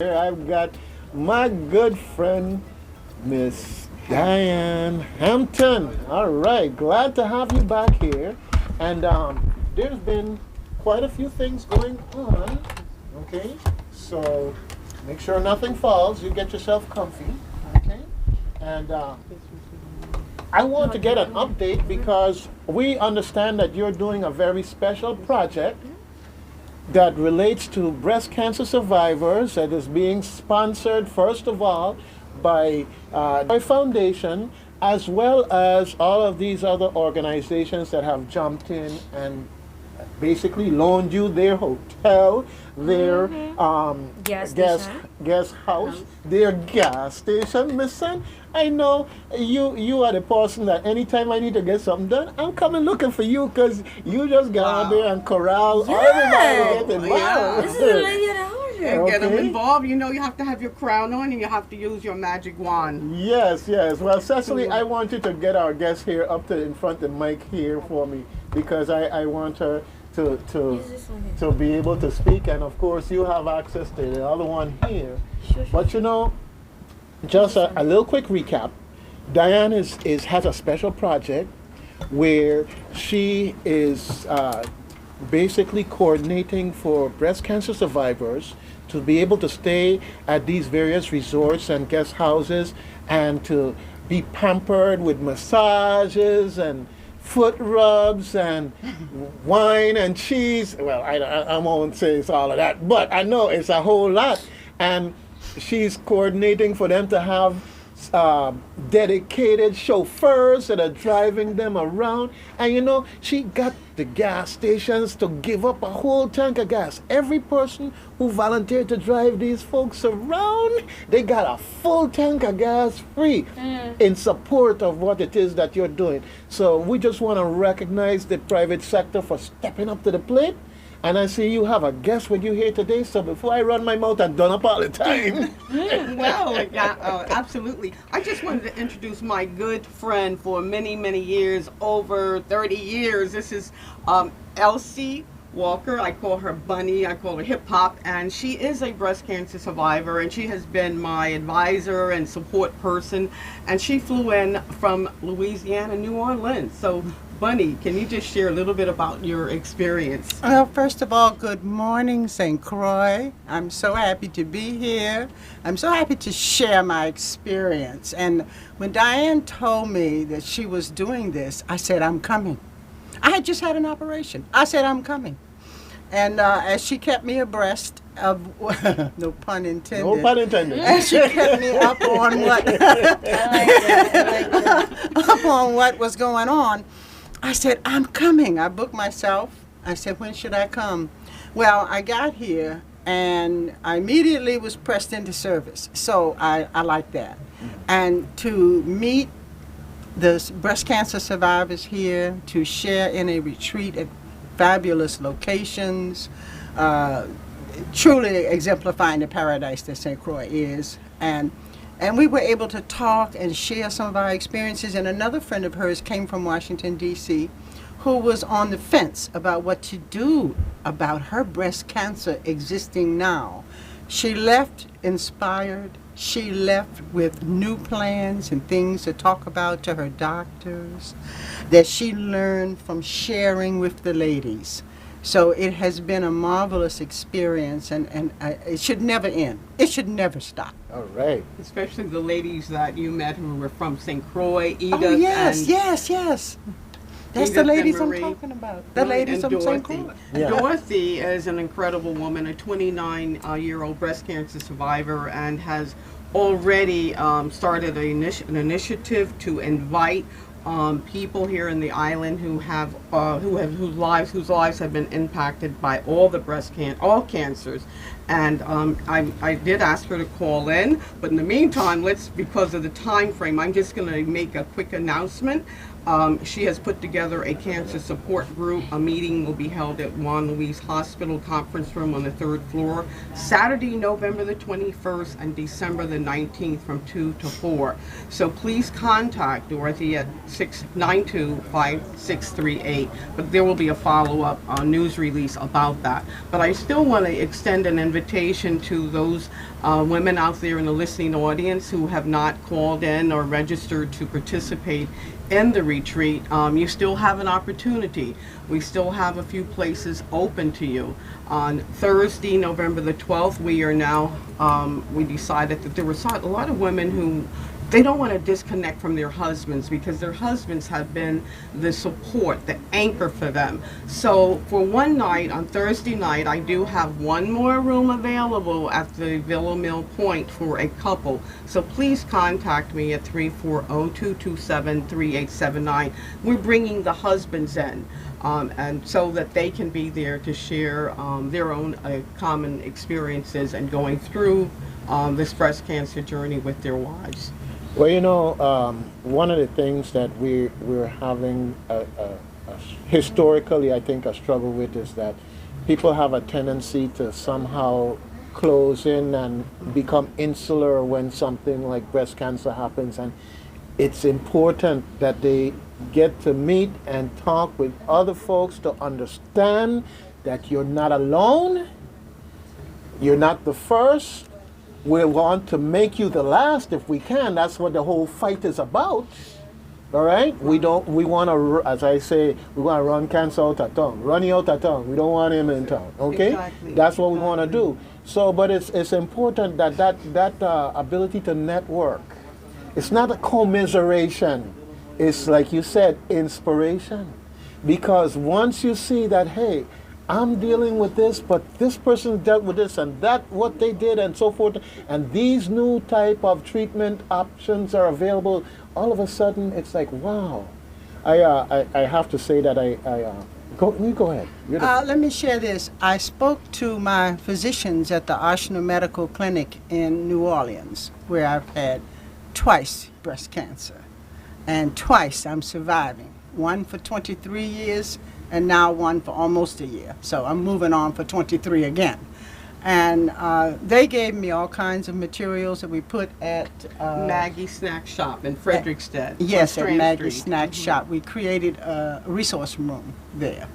Here I've got my good friend, Miss Diane Hampton. All right, glad to have you back here. And there's been quite a few things going on. Okay, so make sure nothing falls. You get yourself comfy. Okay, and I want to get an update because we understand that you're doing a very special project that relates to breast cancer survivors that is being sponsored, first of all, by my foundation, as well as all of these other organizations that have jumped in and basically loaned you their hotel, their guest house, their gas station. Listen, I know you are the person that anytime I need to get something done, I'm coming looking for you because you just get out there and corral everybody to get involved. This is the lady at the And get them involved. You know, you have to have your crown on and you have to use your magic wand. Yes, yes. Well, Cecily, I want you to get our guest here up to in front of the mic here for me because I want her to be able to speak, and of course you have access to the other one here. But you know, just a little quick recap. Diane has a special project where she is basically coordinating for breast cancer survivors to be able to stay at these various resorts and guest houses and to be pampered with massages and foot rubs and wine and cheese. Well, I won't say it's all of that, but I know it's a whole lot. And she's coordinating for them to have dedicated chauffeurs that are driving them around. And you know, she got the gas stations to give up a whole tank of gas. Every person who volunteered to drive these folks around, they got a full tank of gas free in support of what it is that you're doing. So we just want to recognize the private sector for stepping up to the plate. And I see you have a guest with you here today, so before I run my mouth and done up all the time. Well, yeah, absolutely. I just wanted to introduce my good friend for many, many years, over 30 years. This is Elsie Walker. I call her Bunny. I call her Hip Hop. And she is a breast cancer survivor, and she has been my advisor and support person. And she flew in from Louisiana, New Orleans. So Bunny, can you just share a little bit about your experience? Well, first of all, good morning, St. Croix. I'm so happy to be here. I'm so happy to share my experience. And when Diane told me that she was doing this, I said, I'm coming. I had just had an operation. I said, I'm coming. And as she kept me abreast of, no pun intended. No pun intended. As she kept me up on up on what was going on, I said, I'm coming. I booked myself. I said, when should I come? Well, I got here and I immediately was pressed into service. So I like that. And to meet the breast cancer survivors here, to share in a retreat at fabulous locations, truly exemplifying the paradise that St. Croix is. And we were able to talk and share some of our experiences. And another friend of hers came from Washington, D.C., who was on the fence about what to do about her breast cancer existing now. She left inspired. She left with new plans and things to talk about to her doctors that she learned from sharing with the ladies. So it has been a marvelous experience, and it should never end. It should never stop. All right. Especially the ladies that you met who were from St. Croix, Edith. Oh, yes, and yes. That's Edith the ladies and I'm Marie. talking about. The ladies And from St. Dorothy. Croix. Yeah. Dorothy is an incredible woman, a 29-year-old breast cancer survivor, and has already started an initiative to invite people here in the island whose lives have been impacted by all cancers. And I did ask her to call in, but in the meantime, because of the time frame, I'm just going to make a quick announcement. She has put together a cancer support group. A meeting will be held at Juan Luis Hospital Conference Room on the 3rd floor, Saturday, November the 21st and December the 19th from 2 to 4. So please contact Dorothy at 692-5638. But there will be a follow-up news release about that. But I still want to extend an invitation to those women out there in the listening audience who have not called in or registered to participate in the retreat. You still have an opportunity. We still have a few places open to you. On Thursday, November the 12th, we decided that there were a lot of women who they don't want to disconnect from their husbands because their husbands have been the support, the anchor for them. So for one night, on Thursday night, I do have one more room available at the Villa Mill Point for a couple. So please contact me at 340-227-3879. We're bringing the husbands in. And so that they can be there to share their own common experiences and going through this breast cancer journey with their wives. Well, one of the things that we're having historically, I think, a struggle with is that people have a tendency to somehow close in and become insular when something like breast cancer happens, and it's important that they get to meet and talk with other folks to understand that you're not alone, you're not the first. We want to make you the last if we can. That's what the whole fight is about. All right? We want to, as I say, we want to run cancer out of town. Run you out of town. We don't want him in town. Okay? Exactly. That's what we want to do. So, but it's important that ability to network. It's not a commiseration. It's, like you said, inspiration. Because once you see that, hey, I'm dealing with this, but this person dealt with this and that, what they did and so forth, and these new type of treatment options are available, all of a sudden it's like, wow. I have to say that go ahead. Let me share this. I spoke to my physicians at the Ochsner Medical Clinic in New Orleans, where I've had twice breast cancer, and twice I'm surviving. One for 23 years, and now one for almost a year. So I'm moving on for 23 again. And they gave me all kinds of materials that we put at Maggie's Snack Shop in Frederickstead. Yes, at Maggie's Snack Shop. We created a resource room there.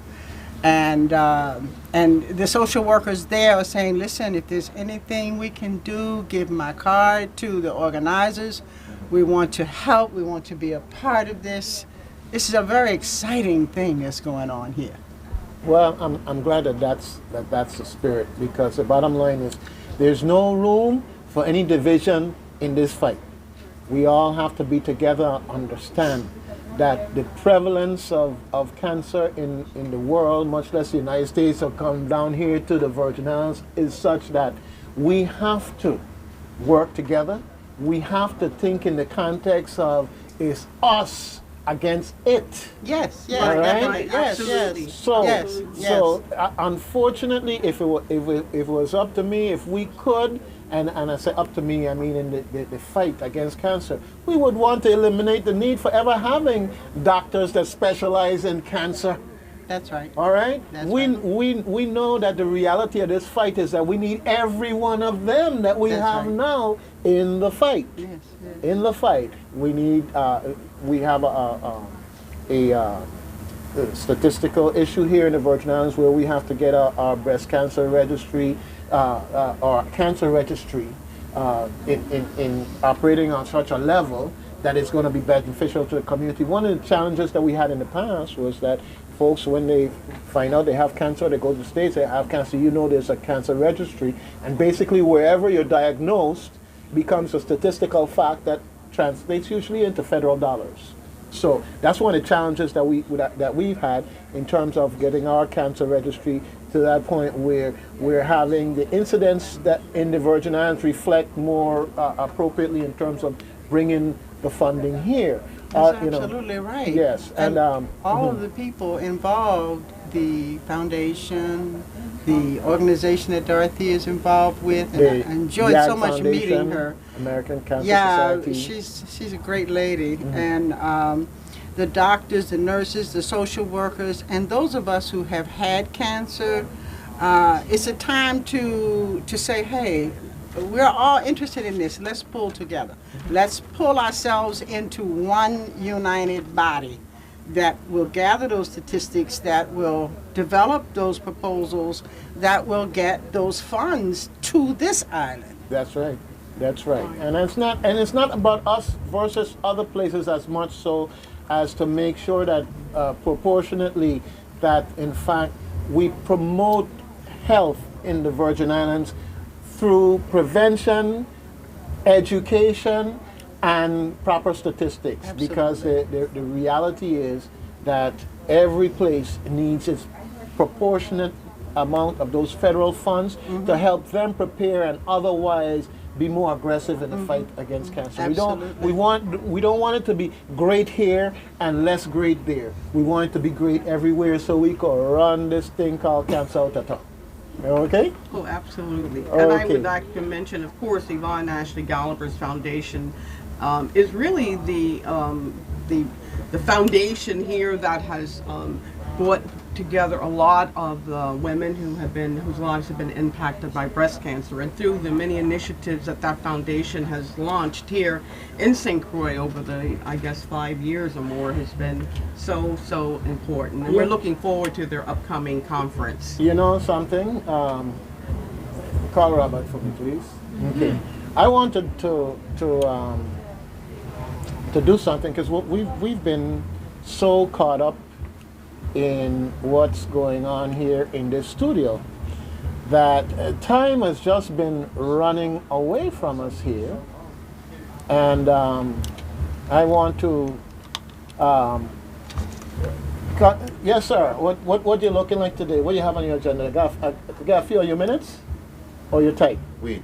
And the social workers there are saying, listen, if there's anything we can do, give my card to the organizers. We want to help. We want to be a part of this. This is a very exciting thing that's going on here. Well, I'm glad that's the spirit, because the bottom line is there's no room for any division in this fight. We all have to be together and understand that the prevalence of cancer in the world, much less the United States, or come down here to the Virgin Islands, is such that we have to work together. We have to think in the context of it's us against it. Yes, yes, all right? right. Yes, Absolutely. yes. So, yes, so unfortunately, if it was up to me, if we could, and I say up to me, I mean in the fight against cancer, we would want to eliminate the need for ever having doctors that specialize in cancer. That's right. All right? That's we right. know that the reality of this fight is that we need every one of them that we That's have right. now in the fight. Yes, yes. In the fight, we need. We have a statistical issue here in the Virgin Islands where we have to get our breast cancer registry, our cancer registry, in operating on such a level that it's going to be beneficial to the community. One of the challenges that we had in the past was that folks, when they find out they have cancer, they go to the States, they have cancer, there's a cancer registry, and basically wherever you're diagnosed becomes a statistical fact that translates usually into federal dollars. So that's one of the challenges that we've had in terms of getting our cancer registry to that point where we're having the incidents that in the Virgin Islands reflect more appropriately in terms of bringing the funding here. That's absolutely right. Yes, and all of the people involved, the foundation, the organization that Dorothy is involved with, and I enjoyed so much Foundation, meeting her. American Cancer Yeah, Society. she's a great lady, and the doctors, the nurses, the social workers, and those of us who have had cancer. It's a time to say, hey, we're all interested in this. Let's pull together. Let's pull ourselves into one united body that will gather those statistics, that will develop those proposals, that will get those funds to this island. That's right. That's right. And it's not about us versus other places as much so as to make sure that proportionately that in fact we promote health in the Virgin Islands through prevention, education, and proper statistics. Absolutely. Because the reality is that every place needs its proportionate amount of those federal funds to help them prepare and otherwise be more aggressive in the fight against cancer. Absolutely. We don't want it to be great here and less great there. We want it to be great everywhere so we can run this thing called cancer out of town. Okay? Oh, absolutely. Okay. And I would like to mention, of course, Yvonne Ashley Galiber's foundation is really the foundation here that has brought together a lot of women whose lives have been impacted by breast cancer, and through the many initiatives that foundation has launched here in St. Croix over the, I guess, 5 years or more has been so important. And we're looking forward to their upcoming conference. You know something? Call Robert for me, please. Okay. I wanted to do something because we've been so caught up in what's going on here in this studio that time has just been running away from us here, and I want to yes sir, what you looking like today? What do you have on your agenda? Got a few of your minutes or you're tight? Wait.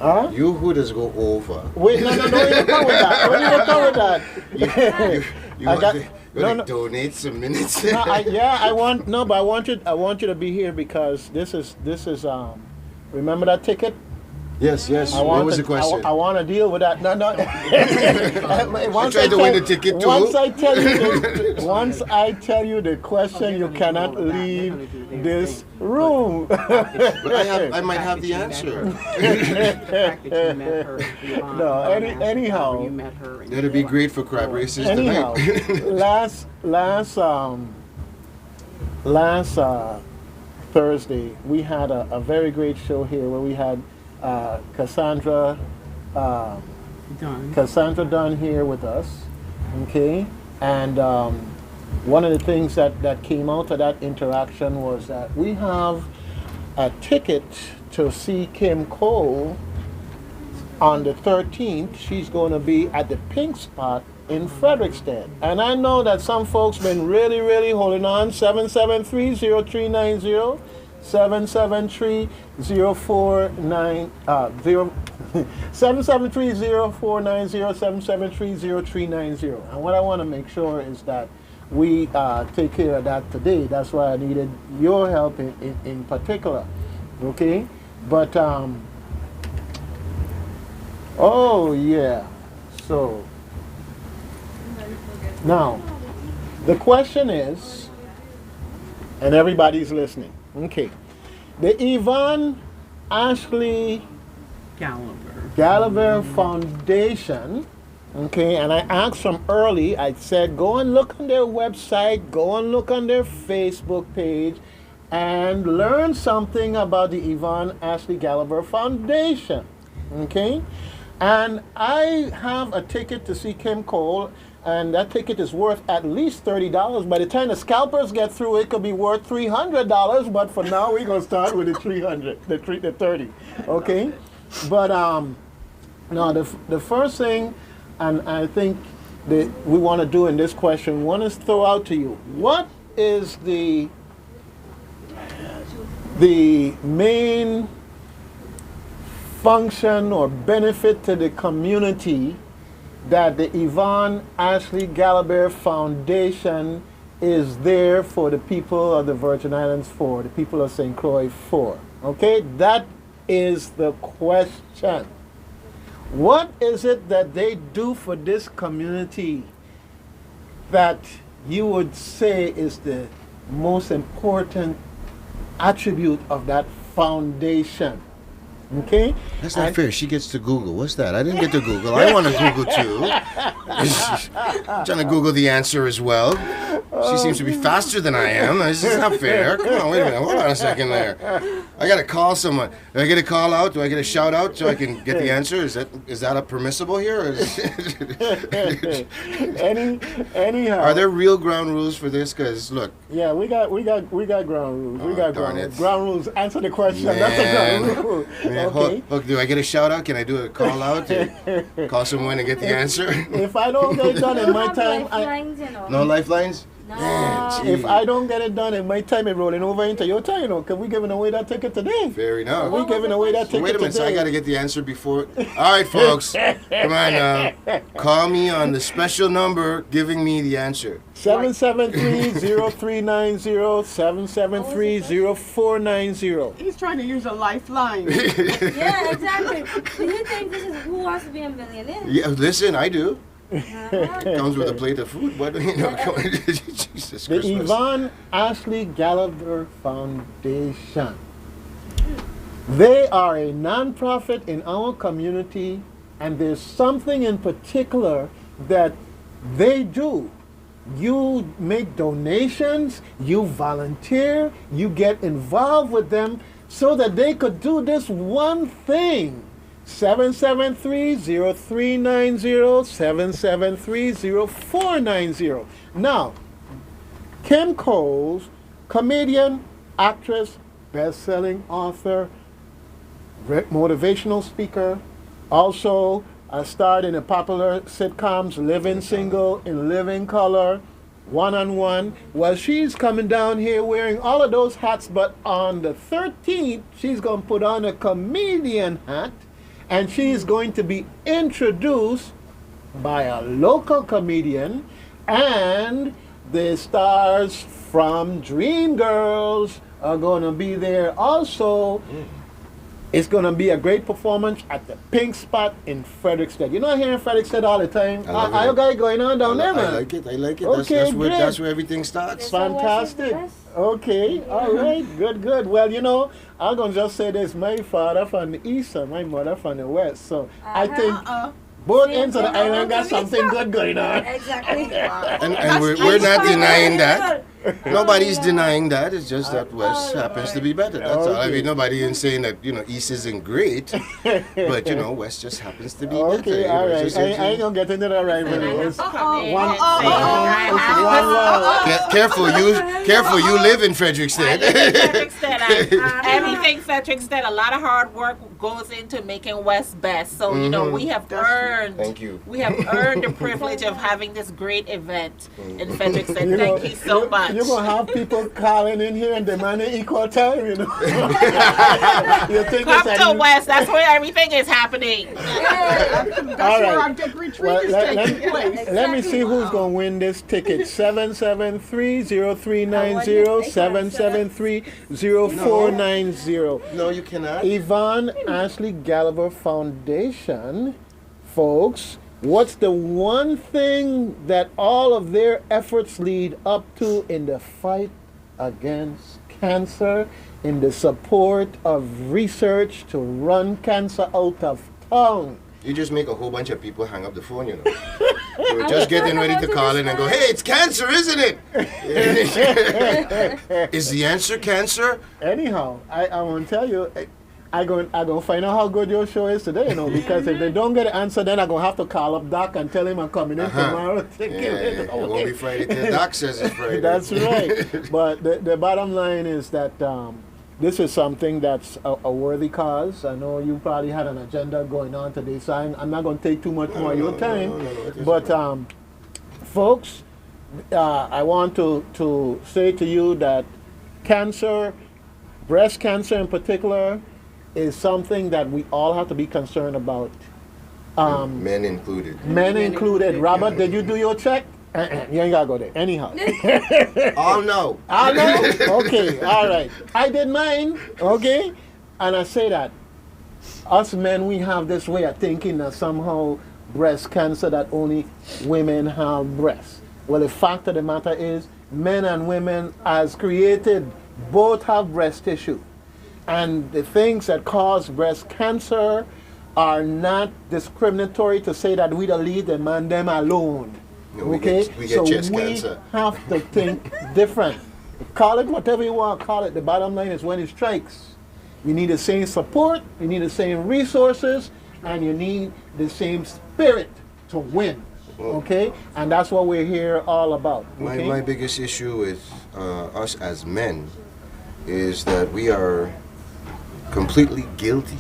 Huh? You who does go over. Wait, no, you don't come with that. Don't even come with that. You want to donate some minutes? I want you to be here because this is remember that ticket? Yes. What was the question? I want to deal with that. No. Once I tried to win the ticket too. Once I tell you the question, you cannot leave this room. But I might have the answer. No, anyhow. That'd be great for crab races Anyhow, tonight. last Thursday we had a very great show here where we had Cassandra Dunn here with us, okay, and one of the things that came out of that interaction was that we have a ticket to see Kim Cole on the 13th. She's going to be at the Pink Spot in Frederickstead, and I know that some folks been really holding on. 773-0390 773-0490 773-0390. And what I want to make sure is that we take care of that today. That's why I needed your help in particular. Okay? But, oh yeah. So, now, the question is, and everybody's listening. Okay. The Yvonne Ashley Galiber Foundation, okay, and I asked from early, I said, go and look on their website, go and look on their Facebook page, and learn something about the Yvonne Ashley Galiber Foundation, okay? And I have a ticket to see Kim Cole, and that ticket is worth at least $30. By the time the scalpers get through, it could be worth $300. But for now, we're gonna start with the the 30. Okay. But now the first thing, and I think that we want to do in this question, one is throw out to you: what is the main function or benefit to the community that the Yvonne Ashley Galiber Foundation is there for the people of the Virgin Islands, for the people of St. Croix for? Okay, that is the question. What is it that they do for this community that you would say is the most important attribute of that foundation? Okay? That's not fair. She gets to Google. What's that? I didn't get to Google. I want to Google too. I'm trying to Google the answer as well. She seems to be faster than I am. This is not fair. Come on, wait a minute. Hold on a second there. I got to call someone. Do I get a call out? Do I get a shout out so I can get the answer? Is that a permissible here? Anyhow. Are there real ground rules for this? Because look. Yeah, we got ground rules. We got ground rules. Ground rules. Answer the question. Man. That's a ground rule. Man, Okay. Look, do I get a shout out? Can I do a call out to call someone and get the answer? If I don't get it done in my time, No lifelines? No. Man, if I don't get it done in my time, it's rolling over into your time, because we're giving away that ticket today. Fair enough. We're giving away that ticket Wait a minute, so I today. got to get the answer before. All right, folks. Come on now. Call me on the special number giving me the answer. 773-0390, 773-0490. He's trying to use a lifeline. Yeah, exactly. Do you think this is Who Wants to Be a Millionaire? Yeah, listen, I do. Uh-huh. Comes with a plate of food. What Jesus The Christmas. Yvonne Ashley Galiber Foundation. They are a non-profit in our community, and there's something in particular that they do. You make donations, you volunteer, you get involved with them so that they could do this one thing. 773-0390, 773-0490. Now, Kim Coles, comedian, actress, best-selling author, motivational speaker, also starred in the popular sitcoms Living Single, In Living Color, One on One. Well, she's coming down here wearing all of those hats, but on the 13th, she's going to put on a comedian hat, and she's going to be introduced by a local comedian, and the stars from Dreamgirls are going to be there also. It's going to be a great performance at the Pink Spot in Frederickstead. You know, here in Frederickstead all the time. How you guys going on down there, man? I like it. Okay, That's where everything starts. Fantastic. Okay, all right, good. Well, you know, I'm going to just say this. My father from the east and my mother from the west. So I think both ends of the island got something good going on. Exactly. And we're not denying that. Nobody's denying that. It's just that West happens to be better. That's all. I mean, nobody is saying that, East isn't great. But, West just happens to be better. Okay, all right. I ain't going to get into that rivalry. It's one love. Careful, you live in Frederickstead. Everything Frederickstead, a lot of hard work goes into making West best. So, we have earned. Thank you. We have earned the privilege of having this great event in Frederickstead. Thank you so much. You're going to have people calling in here and demanding equal time, You think Come to West. That's where everything is happening. That's where our big retreat is taking place. Let me see who's going to win this ticket. 773-0390, 773-0490. No, you cannot. Yvonne Ashley Galiber Foundation, folks. What's the one thing that all of their efforts lead up to in the fight against cancer, in the support of research to run cancer out of town? You just make a whole bunch of people hang up the phone, We're just getting ready to call in and go, hey, it's cancer, isn't it? Is the answer cancer? Anyhow, I want to tell you, I'm going to find out how good your show is today, because if they don't get an answer, then I'm going to have to call up Doc and tell him I'm coming in tomorrow. It won't be Friday till Doc says it's Friday. That's right. But the bottom line is that this is something that's a worthy cause. I know you probably had an agenda going on today, so I'm not going to take too much more of your time. But folks, I want to say to you that cancer, breast cancer in particular, is something that we all have to be concerned about. Men included. Men included. Robert, did you do your check? You ain't got to go there. Anyhow. Oh, no. I know? Okay, all right. I did mine, okay? And I say that us men, we have this way of thinking that somehow breast cancer, that only women have breasts. Well, the fact of the matter is, men and women as created both have breast tissue. And the things that cause breast cancer are not discriminatory to say that we don't leave the man them alone. No, we okay? get So chest we cancer. have to think different. Call it whatever you want to call it. The bottom line is when it strikes, you need the same support, you need the same resources, and you need the same spirit to win. Okay? And that's what we're here all about. Okay? My biggest issue with us as men is that we are completely guilty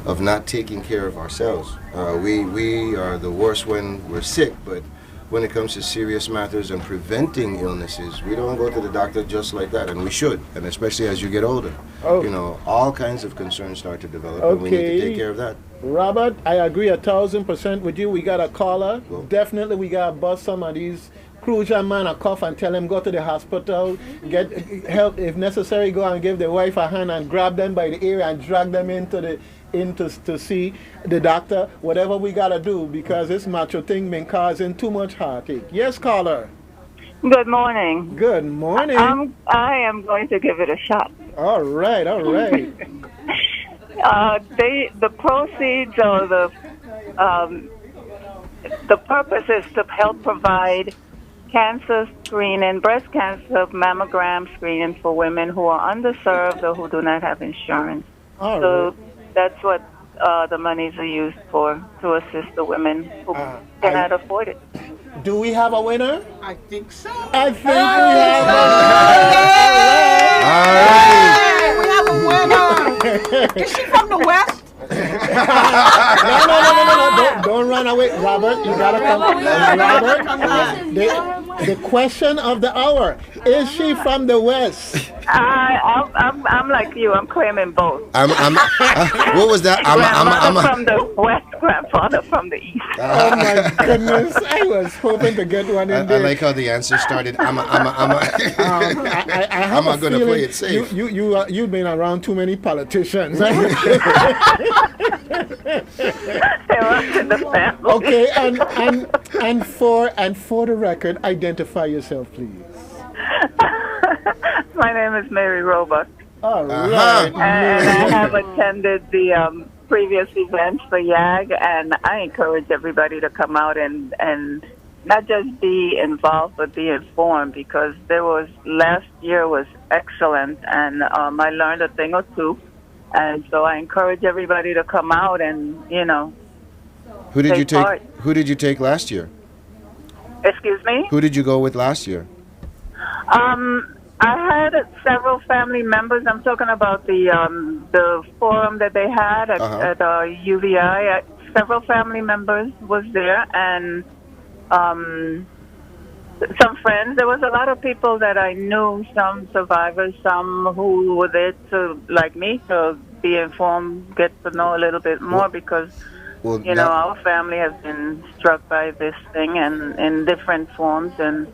of not taking care of ourselves. We are the worst when we're sick, but when it comes to serious matters and preventing illnesses, we don't go to the doctor just like that, and we should, and especially as you get older. Oh. You know, all kinds of concerns start to develop, and we need to take care of that. Robert, I agree 1,000% with you. We got a caller. Well, Definitely we got to bust some of these cruiser man a cough and tell him go to the hospital, get help if necessary, go and give the wife a hand and grab them by the ear and drag them to see the doctor, whatever we got to do, because this macho thing been causing too much heartache. Yes, caller. Good morning. Good morning. I am going to give it a shot. All right, all right. The proceeds or the purpose is to help provide cancer screening, breast cancer mammogram screening for women who are underserved or who do not have insurance. All So right. that's what the monies are used for, to assist the women who cannot afford it. Do we have a winner? I think so. I think we have a winner. Hey, we have a winner. Is she from the West? No. Don't run away. Robert, you gotta come. Robert, the question of the hour, is she from the West? I'm like you. I'm claiming both. What was that? Grandmother from the West, grandfather from the East. Oh my goodness, I was hoping to get one in I there. like how the answer started. I have I'm a not gonna feeling play it safe. You've been around too many politicians. They run in the family. Okay, and for the record, identify yourself, please. My name is Mary Roebuck, All right. and I have attended the previous events for YAG, and I encourage everybody to come out and not just be involved, but be informed, because last year was excellent, and I learned a thing or two, and so I encourage everybody to come out and, Who did you take part. Who did you take last year? Excuse me? Who did you go with last year? I had several family members. I'm talking about the forum that they had at UVI. Several family members was there, and some friends. There was a lot of people that I knew, some survivors, some who were there to, like me, to be informed, get to know a little bit more, because our family has been struck by this thing and in different forms, and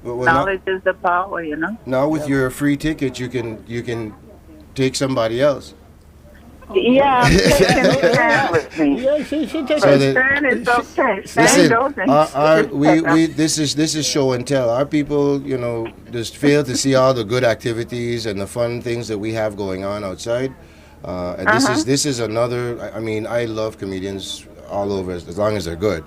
knowledge is the power, Now with your free ticket, you can take somebody else. Yeah, I'm taking a stand with me. Yeah, she takes So it. Stand is okay. Listen, Stand doesn't. this is show and tell. Our people, just fail to see all the good activities and the fun things that we have going on outside. And this is another. I mean, I love comedians all over as long as they're good.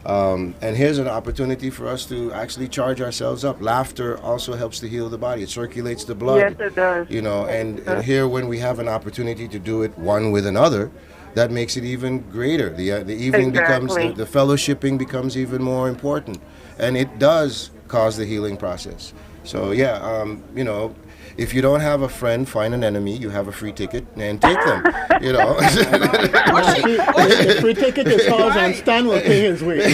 And here's an opportunity for us to actually charge ourselves up. Laughter also helps to heal the body. It circulates the blood. Yes, it does. And here when we have an opportunity to do it one with another, that makes it even greater. The evening becomes, the fellowshipping becomes even more important. And it does cause the healing process. So if you don't have a friend, find an enemy. You have a free ticket and take them. The free ticket is ours, and Stan will pay his way.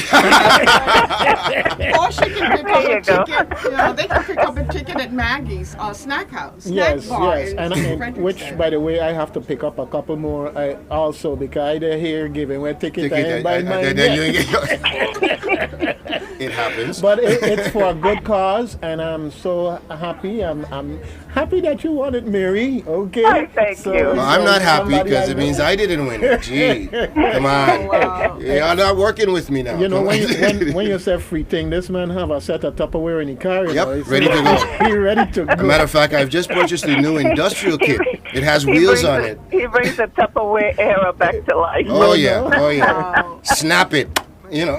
Or she can pick up a ticket. They can pick up a ticket at Maggie's snack house. Yes, bar yes, in and which, Fredericksburg. by the way, I have to pick up a couple more also, because I here giving away ticket. I ain't buy mine yet. It happens. But it's for a good cause, and I'm so happy. I'm happy that you won it, Mary. Okay. Oh, thank you. Well, I'm not happy somebody because I it know. means I didn't win it. Gee, come on. Wow. You're not working with me now. You know, Come when on. when you say free thing, this man have a set of Tupperware in the car. You Yep, know, ready to go. He ready to As a go. matter of fact, I've just purchased a new industrial kit. It has wheels on it. He brings the Tupperware era back to life. Oh yeah, oh yeah. Wow. Snap it. You know.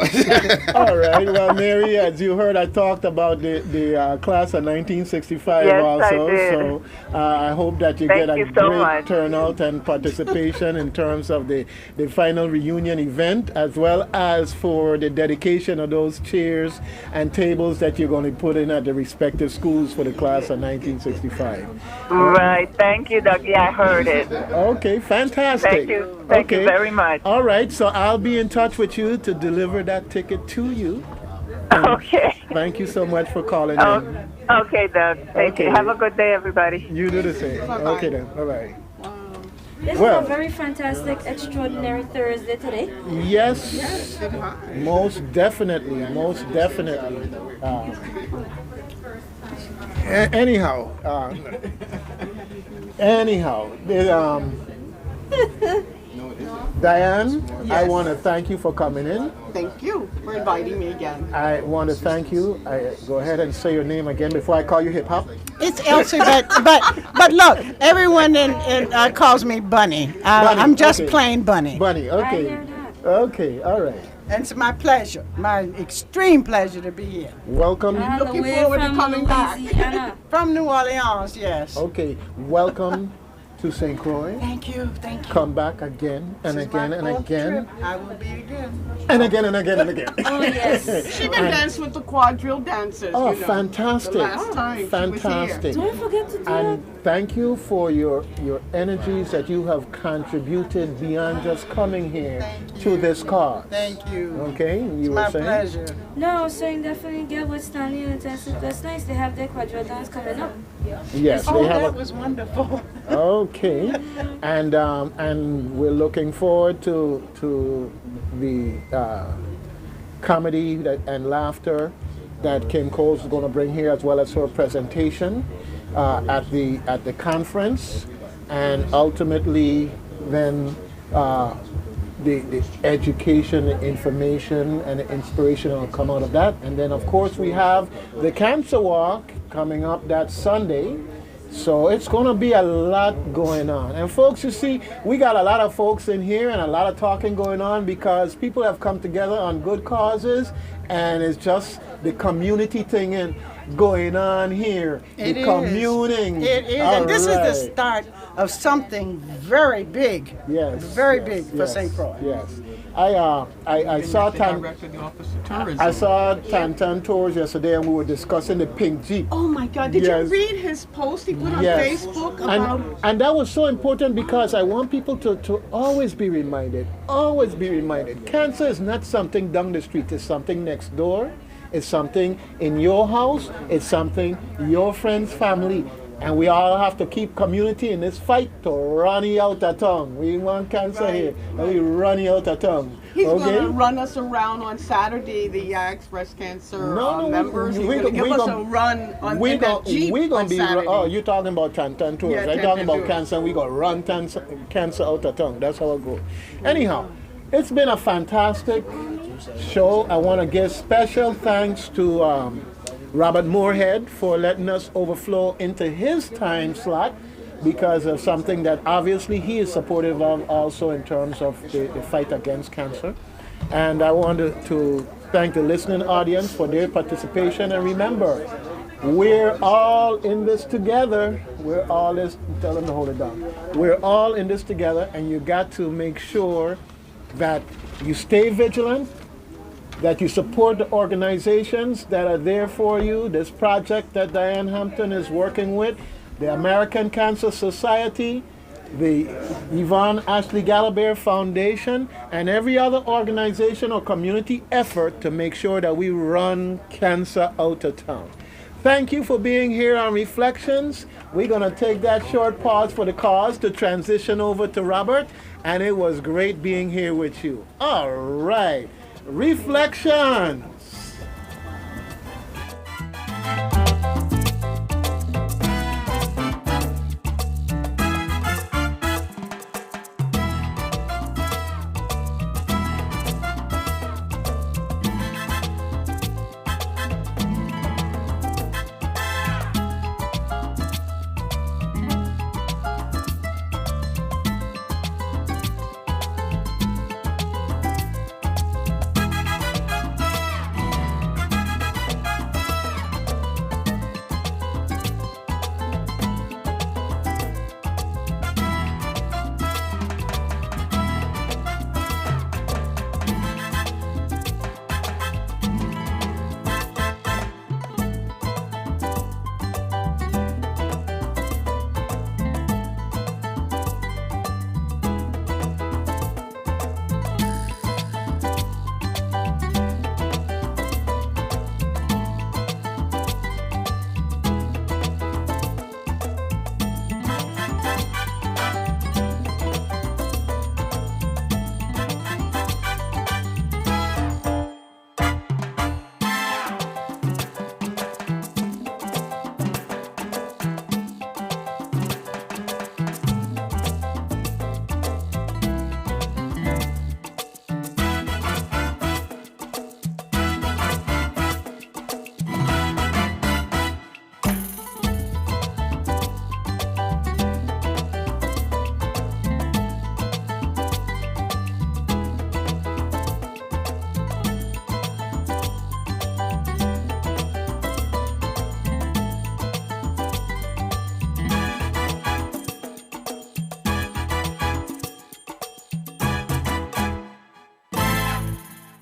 All right. Well, Mary, as you heard, I talked about the class of 1965 Yes, also. I did. So I hope that you Thank get a you so great much. turnout and participation in terms of the final reunion event, as well as for the dedication of those chairs and tables that you're going to put in at the respective schools for the class of 1965. Right. Thank you, Doug. Yeah, I heard it. Okay, fantastic. Thank you. Thank you very much. All right, so I'll be in touch with you to deliver that ticket to you. Okay. Thank you so much for calling Oh, in. okay, Doug. Thank Okay. you. Have a good day, everybody. You do the same. Bye-bye. Okay then. Bye-bye. This Well. is a very fantastic, extraordinary Thursday today. Yes, most definitely, most definitely. Anyhow, Diane, I Yes. want to thank you for coming in. Thank you for inviting me again. I want to thank you. Go ahead and say your name again before I call you hip hop. It's Elsie, but look, everyone calls me Bunny. Bunny, I'm just okay. plain Bunny. Bunny, I okay. hear that. Okay, all right. And it's my pleasure, my extreme pleasure to be here. Welcome. All the Looking way forward to from coming back. Louisiana. From New Orleans, yes. Okay, welcome to St. Croix. Thank you, thank you. Come back again and This is my again and fourth again trip. I will be again. and again and again and again. Oh, yes. She can dance with the quadrille dancers. Oh, you know, fantastic. The last time she was here. Fantastic. Don't forget to do And thank you for your energies that you have contributed beyond just coming here Thank to you. this cause. Thank you. Okay, you It's were my saying? pleasure. No, I was saying definitely get with Stanley and Tessa. That's nice. They have their quadrille dance coming up. Yes, Oh, they have that was wonderful. Okay, and we're looking forward to the comedy and laughter that Kim Cole's going to bring here, as well as her presentation at the conference, and ultimately then the education, the information, and the inspiration will come out of that. And then of course we have the Cancer Walk coming up that Sunday. So it's going to be a lot going on. And folks, you see, we got a lot of folks in here and a lot of talking going on because people have come together on good causes, and it's just the community thing in going on here. It the is. communing. It is. All And this is right. the start of something very big. Yes. Very yes, big for yes, St. Croix. Yes. I saw The Tan. director of the Office of Tourism. I saw Tan Tours yesterday, and we were discussing the pink Jeep. Oh my God! Did Yes. you read his post he put on Yes. Facebook about? And that was so important because I want people to always be reminded, cancer is not something down the street, it's something next door, it's something in your house, it's something your friends, family. And we all have to keep community in this fight to run it out of town. We want cancer here, and we run it out of town. He's Okay? going to run us around on Saturday, the YAGS breast cancer members. He's we going to give us gonna- a run on we in that Jeep gonna on be Saturday. oh, you're talking about Tan Tours. Yeah, I'm Tan talking about Tours. cancer, and we gonna run cancer out of town. That's how it goes. Anyhow, it's been a fantastic show. I want to give special thanks to Robert Moorhead for letting us overflow into his time slot because of something that obviously he is supportive of also in terms of the fight against cancer. And I wanted to thank the listening audience for their participation. And remember, we're all in this together. We're all this, tell them to hold it down. We're all in this together, and you got to make sure that you stay vigilant, that you support the organizations that are there for you. This project that Diane Hampton is working with, the American Cancer Society, the Yvonne Ashley Galiber Foundation, and every other organization or community effort to make sure that we run cancer out of town. Thank you for being here on Reflections. We're going to take that short pause for the cause to transition over to Robert, and it was great being here with you. All right. Reflections.